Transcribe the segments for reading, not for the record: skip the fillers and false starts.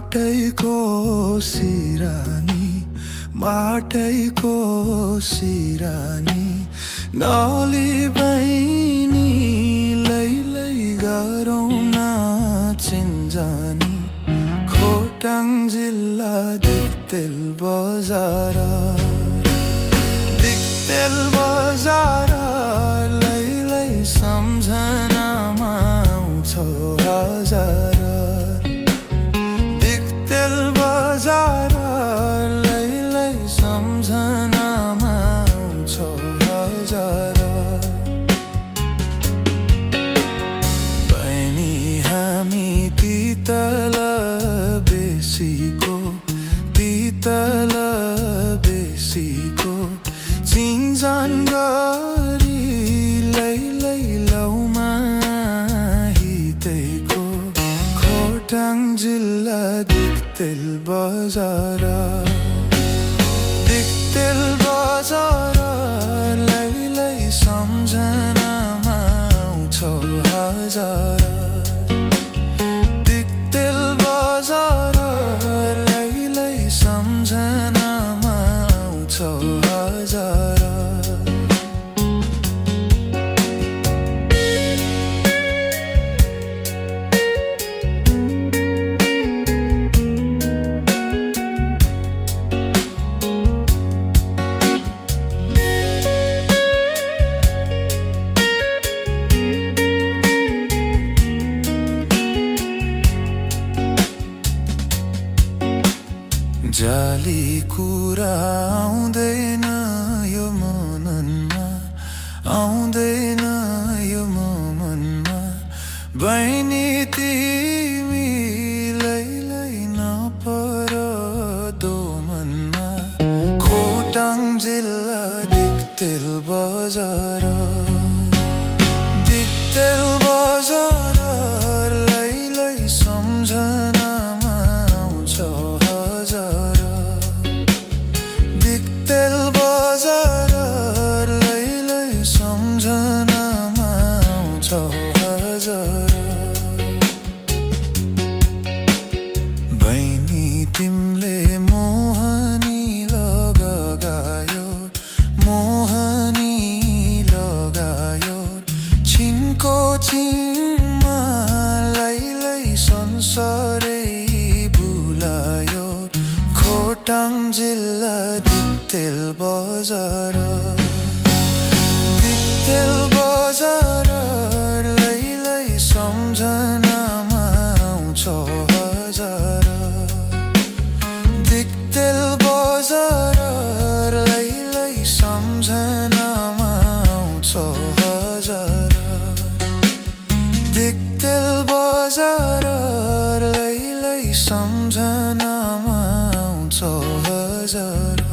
बाटैको सिरानी बाटैको सिरानी नली बहिनी लैलै गरौँ नाचिन्जानी खोटाङ जिल्ला दिक्तेल बजार लैलै सम्झनामा आउँछौ हजार दिक्तेल बजार लैलै सम्झनामा आउँछौ हजार बहिनी हामी तितल बेसीको चिन्जान गरी लैलै लौमा हितेको खोटाङ जिल्ला दिक्तेल बजार लैलै सम्झनामा आउँछौ हजार दिक्तेल बजार लैलै सम्झनामा आउँछौ हजार जाली कुरा आउँदैन यो मनमा आउँदैन यो मनमा बहिनी तिमी लैलै नपर दोमनमा खोटाङ जिल्ला दिक्तेल बजार लैलै सम्झनामा आउँछौ हजार दिक्तेल बजार लैलै सम्झनामा आउँछौ हजार बहिनी तिमीले मोहनी लगायो छिनको छिनमा लैलै संसारै भुलायो खोटाङ जिल्ला दिक्तेल बजार लैलै सम्झनामा आउँछौ हजार दिक्तेल बजार लैलै सम्झनामा आउँछौ हजार दिक्तेल बजार लैलै सम्झनामा आउँछौ हजार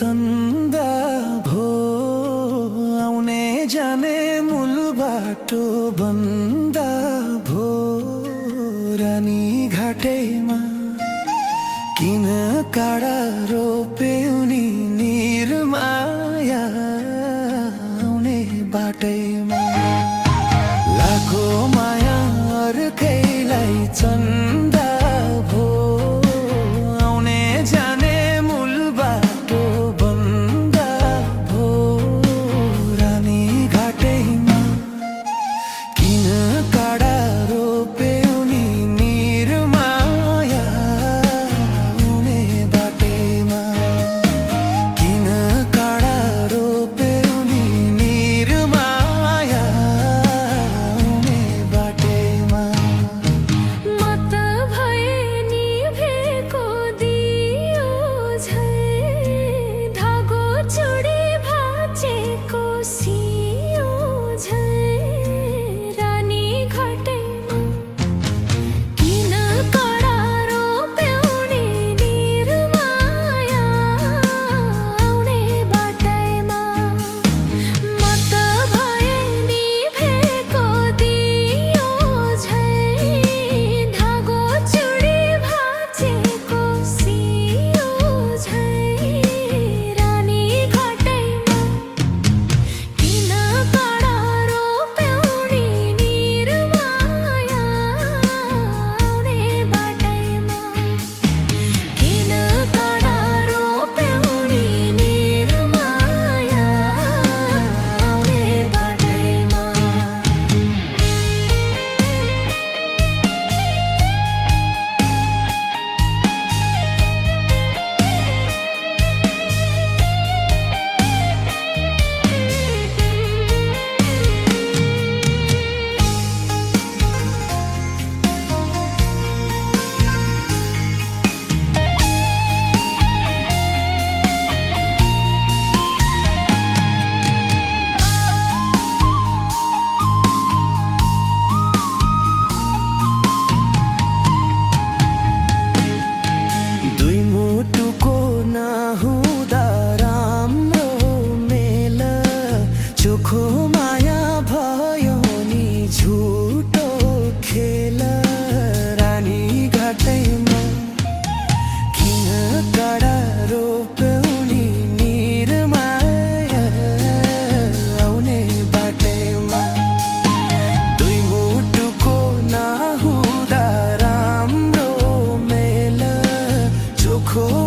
चन्दा भो आउने जाने मूल बाटो बन्दा भो रानी घाटैमा किन काडा रोप्यौ नि निर्माया आउने बाटैमा लाखो माया अर्कैलाई चन्दा भो आउने जाने मूल बाटो बन्दा भो रानी घाटैमा किन काडा रो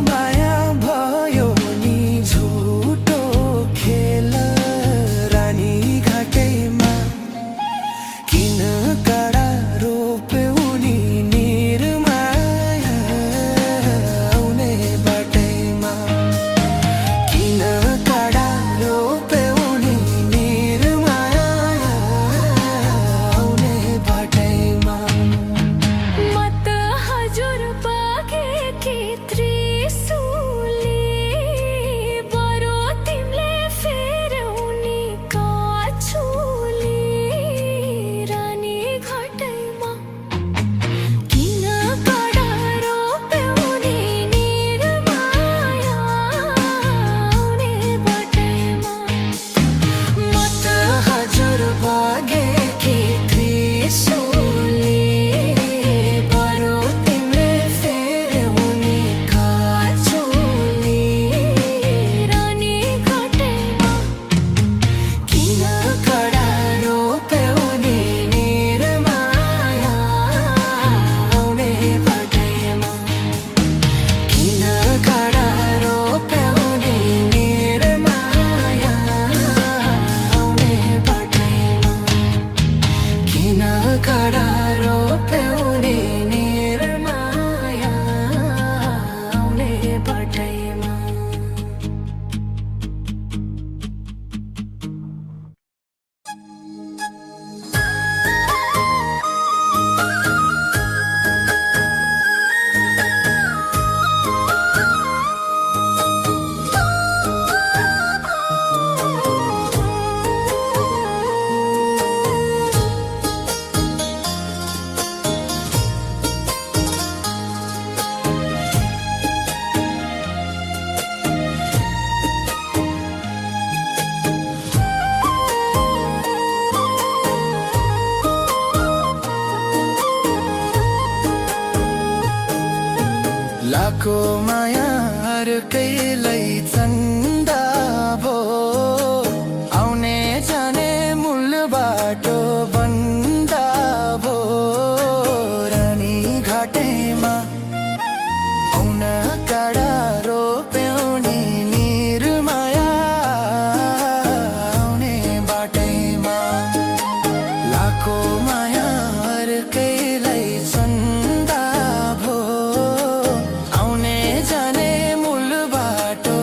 माया भयो नि झुटो खेल रानी घाटैमा किन कडा रोप्यौ नि निर्माया आउने बाटैमा किन कडा रोप्यौ नि निर्माया आउने बाटैमा मत हजुर पाकेकी त्रिशूली बरु तिमीले फेर्यौनी काछुली रानी घाटैमा किन कडा रोप्यौनी निर्माया आउने बाटैमा मत हजुर भागेकी त्रिशूली बरु तिमीले फेर्यौ नि काछुली रानी घाटैमा किन कडा रोप्यौ नि निर्माया आउने बाटैमा किन कडा रोप्यौ नि निर्माया आउने बाटैमा किन कडा रोप्यौ नि निर्माया आउने बाटैमा लाखो माया अर्कैलाई चन्दा भो आउने जाने मूल बाटो बन्दा भो रानी घाटैमा आउन कडा रोप्यौ नि निर्माया आउने बाटैमा लाखो माया अर्कैलाई चन्दा भो आउने जाने मूल बाटो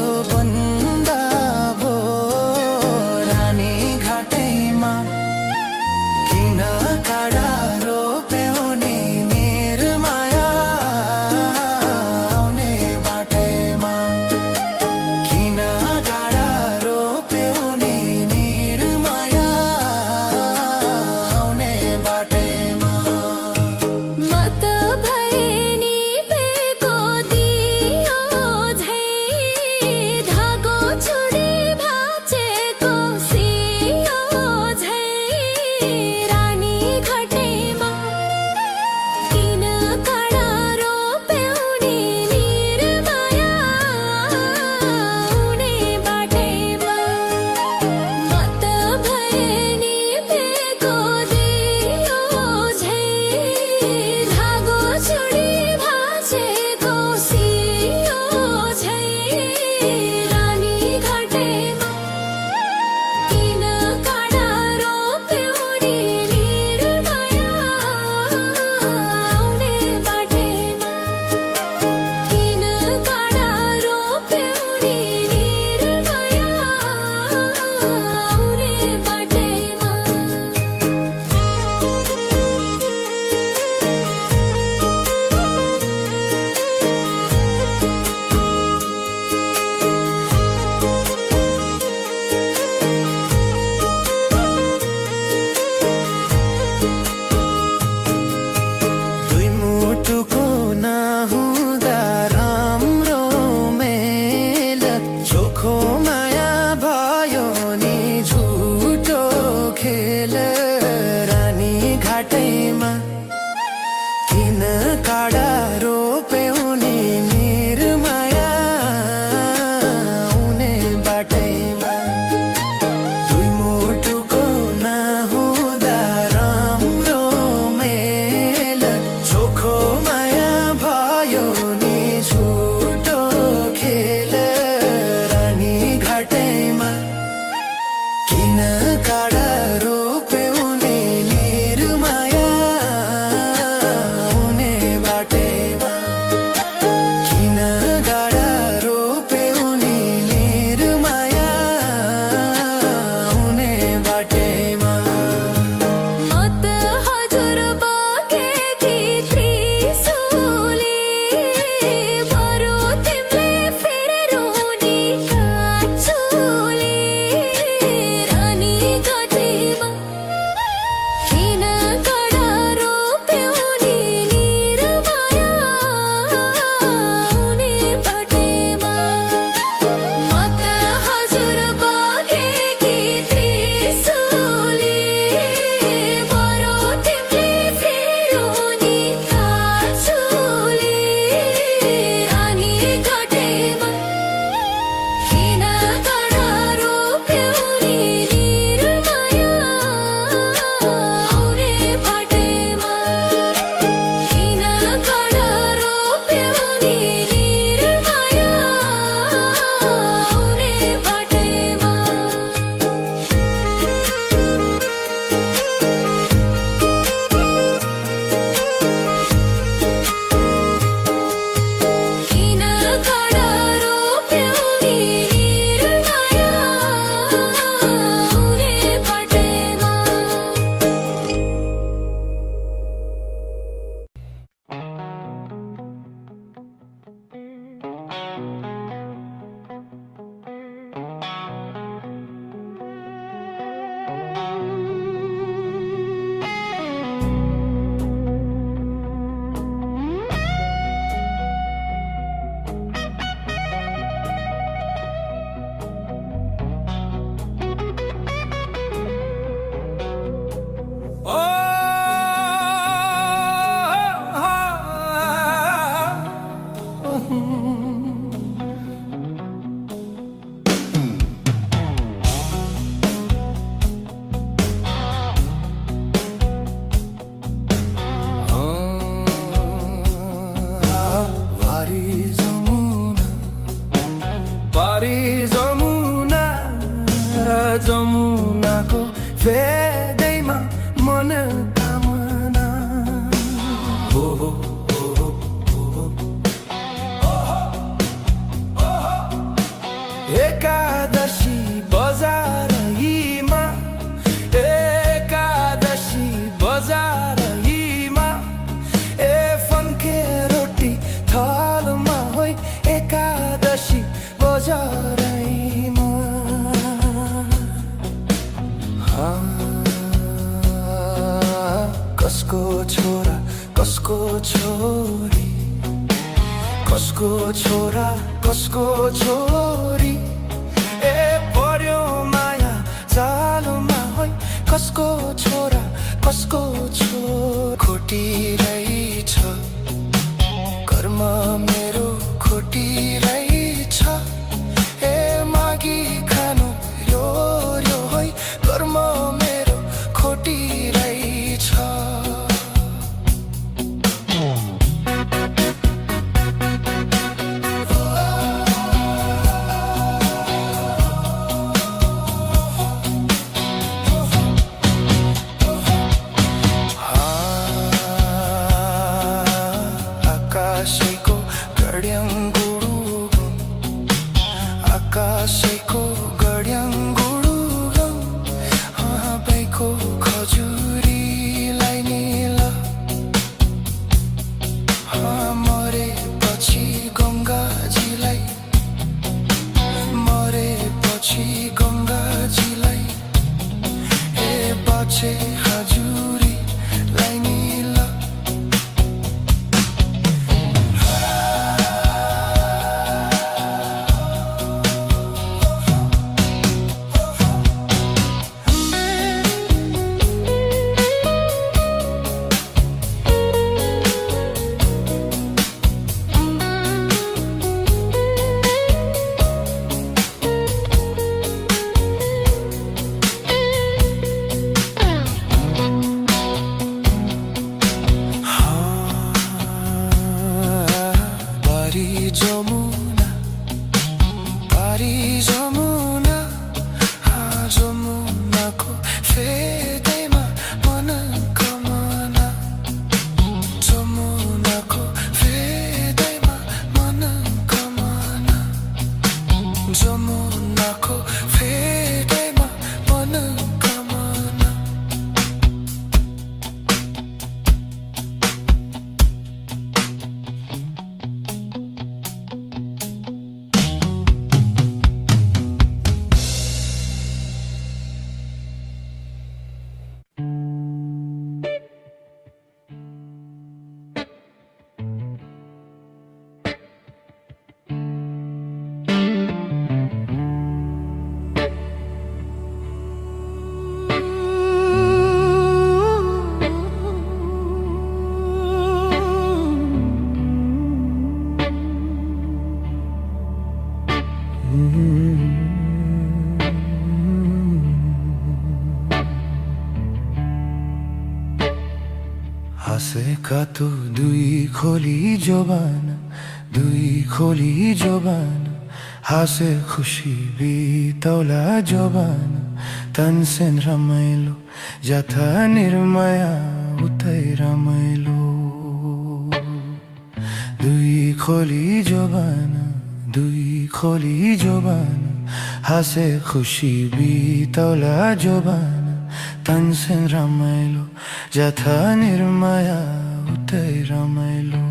एकादशी बजारहीमा एकादशी बजारहीमा ए फन्के रोटी थालमा होइ एकादशी बजारहीमा कसको छोरा कसको छोरी कसको छोरा कसको छोरी ए पर्यो माया जालमा होइ कसको छोरा कसको छोरी खोटिरहेछ कर्म मेरो खोटिरहेछ ए मागी खानु रो रो होइ कर्म मेरो खोटिरहेछ आकाशैको गड्याङ्गुडुगम आकाशैको गड्याङ्गुडुगम बैको खजुरीलाई निल मरेपछि गङ्गाजीलाई मरेपछि गङ्गाजीलाई ए बाछे हजुरीलाई निल जमुना जमुनाको फेदैमा मनोकामना जमुनाको फेदैमा मनोकामना जमुनाको फेदैमा मनोकामना हाँसेका तँ दुई खोली जोबान हाँसे खुसी बितौला जोबान तनसेन रमाइलो जथा निर्मया उतै रमाइलो दुई खोली जोबान हाँसे खुसी बितौला जोबान तनसेन रमाइलो जथा निर्मया उतै रमाइलो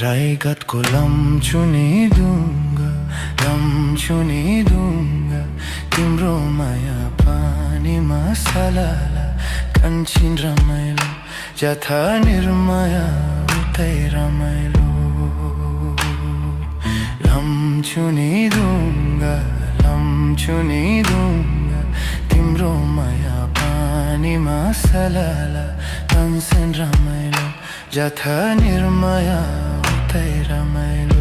राईगतको लम्छुनी दूंगा तिम्रो माया पानीमा सलाला कन्छिन रमाइलो जथा निर्मया उतै रमाइलो लम्छुनी दूंगा तिम्रो माया पानीमा सलाला कन्छिन रमाइलो जथा निर्मया उतै रमाइलो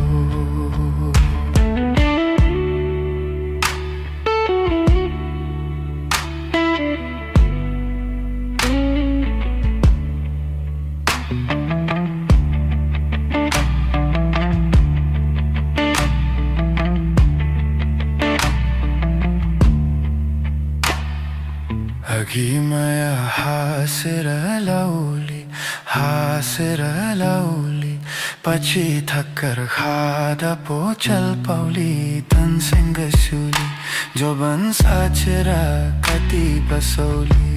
अघि माया हाँसेर लाउली पछि थक्कर खाँदा पो चल पाउली तनसँग सुली जोबन साचेर कति बसौली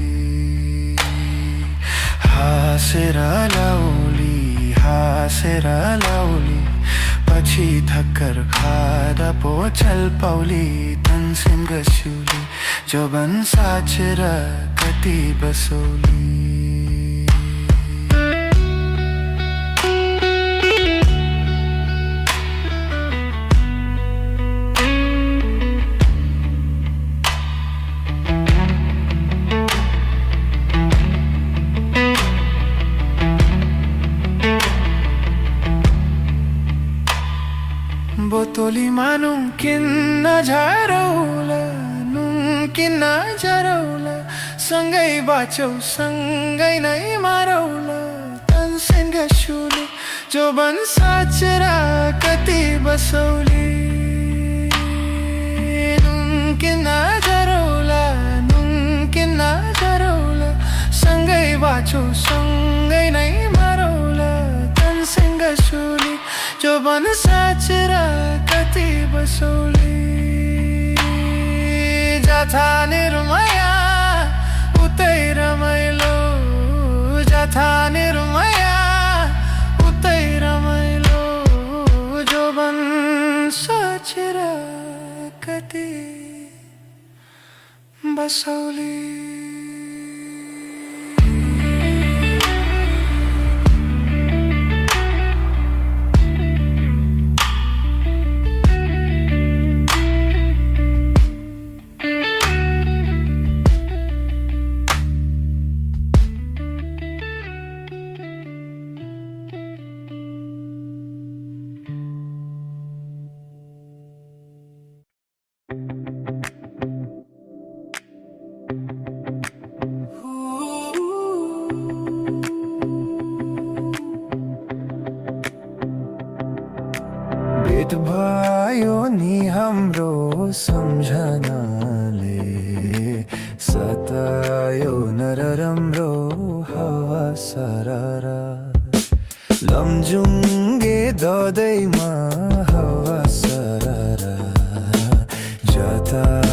हाँसेर लाउली पछि थक्कर खाँदा पो चल पाउली तनसँग सुली जोबन साचेर कति बसौली बोतोलीमा नुङ्किन्न झरौला सँगै बाँचौ सँगै नै मारौला तनसँग सुली जोबन साचेर कति बसौली नुङ्किन्न झरौला सँगै बाँचौ सँगै नै मारौला तनसँग सुली जोबन साचेर कति बसौली जथा निर्मया उतै रमाइलो जथा निर्मया उतै रमाइलो जोबन साचेर कति बसौली भेट भयो नि हाम्रो सम्झनाले सतायो नरम्रो हावा सररा लमजुङ्गे ददैमा हावा सररा जता